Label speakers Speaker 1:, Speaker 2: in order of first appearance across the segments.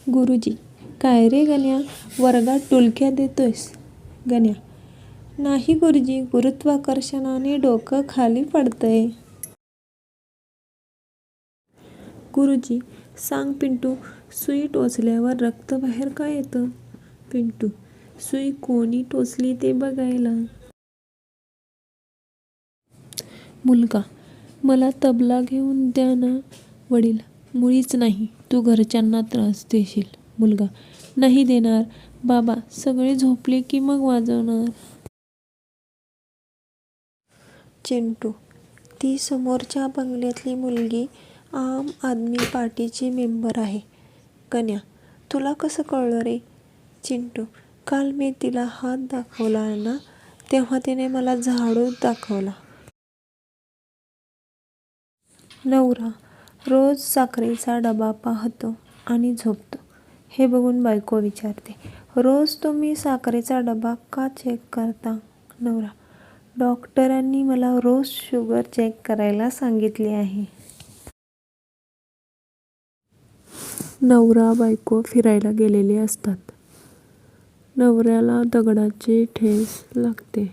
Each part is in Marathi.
Speaker 1: गुरुजी, काय रे गण्या, वर्गात डुलक्या देतोयस? गण्या, नाही गुरुजी, गुरुत्वाकर्षणाने डोकं खाली पडतंय. गुरुजी, सांग पिंटू, सुई टोचल्यावर रक्त बाहेर का येतं? पिंटू, सुई कोणी टोचली ते बघायला. मुलगा, मला तबला घेऊन द्या ना. वडील, मुळीच नाही, तू घरच्यांना त्रास देशील. मुलगा, नाही देणार. बाबा, सगळे झोपले की मग वाजवणार. चिंटू, ती समोरच्या बंगल्यातली मुलगी आम आदमी पार्टीची मेंबर आहे. गण्या, तुला कसं कळलं रे? चिंटू, काल मी तिला हात दाखवला ना, तेव्हा तिने मला झाडू दाखवला. नवरा रोज साखरेचा डबा पाहतो आणि झोपतो. हे बघून बायको विचारते, रोज तुम्ही साखरेचा डबा का चेक करता? नवरा, डॉक्टरांनी मला रोज शुगर चेक करायला सांगितले आहे. नवरा बायको फिरायला गेलेले असतात. नवऱ्याला दगडाची ठेस लागते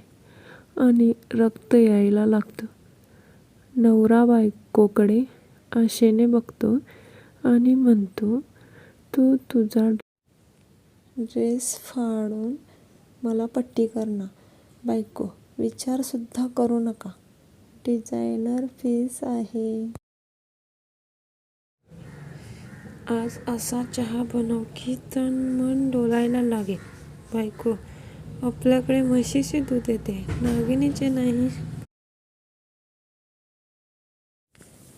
Speaker 1: आणि रक्त यायला लागतं. नवरा बायकोकडे आशेने बघतो आणि म्हणतो, तू तुझा ड्रेस फाडून मला पट्टी कर ना. बायको, विचारसुद्धा करू नका, डिझायनर पीस आहे. आज असा चहा बनव की तन मन डोलायला लागेल. बायको, आपल्याकडे म्हशीचे दूध येते, नागिनीचे नाही.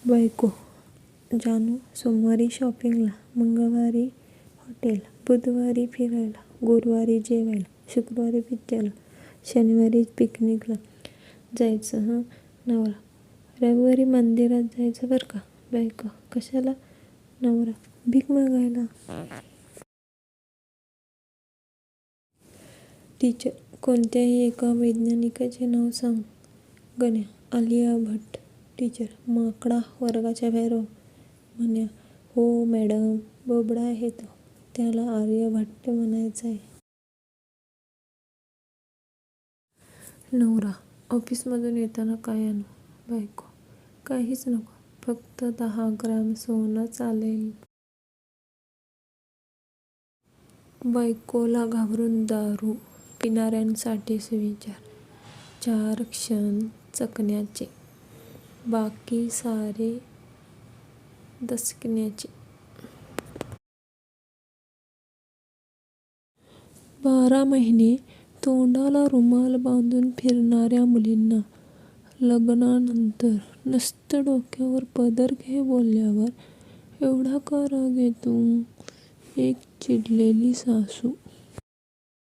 Speaker 1: बायको, जानू, सोमवारी शॉपिंगला, मंगळवारी हॉटेल, बुधवारी फिरायला, गुरुवारी जेवायला, शुक्रवारी पिक्चरला, शनिवारी पिकनिकला जायचं हं. नवरा, रविवारी मंदिरात जायचं बरं का. बायको, कशाला? नवरा, भीक मागायला. टीचर, कोणत्याही एका वैज्ञानिकाचे नाव सांग. गण्या, आलिया भट्ट. टीचर, माकडा वर्गाच्या बाहेर हो. गण्या, हो मॅडम, बोबडा आहे तो, त्याला आर्यभट्ट म्हणायचं आहे. नवरा, ऑफिसमधून येताना काय आणू? बायको, काहीच नको, फक्त 10 ग्रॅम सोनं चालेल. बायकोला घाबरून दारू पिणाऱ्यांसाठी सुविचार. 4 क्षण चकण्याचे, बाकी सारे दचकण्याचे. 12 महिने तोंडाला रुमाल बांधून फिरणाऱ्या मुलींना लग्नानंतर नुसतं डोक्यावर पदर घे बोलल्यावर एवढा का राग येतो? एक चिडलेली सासू.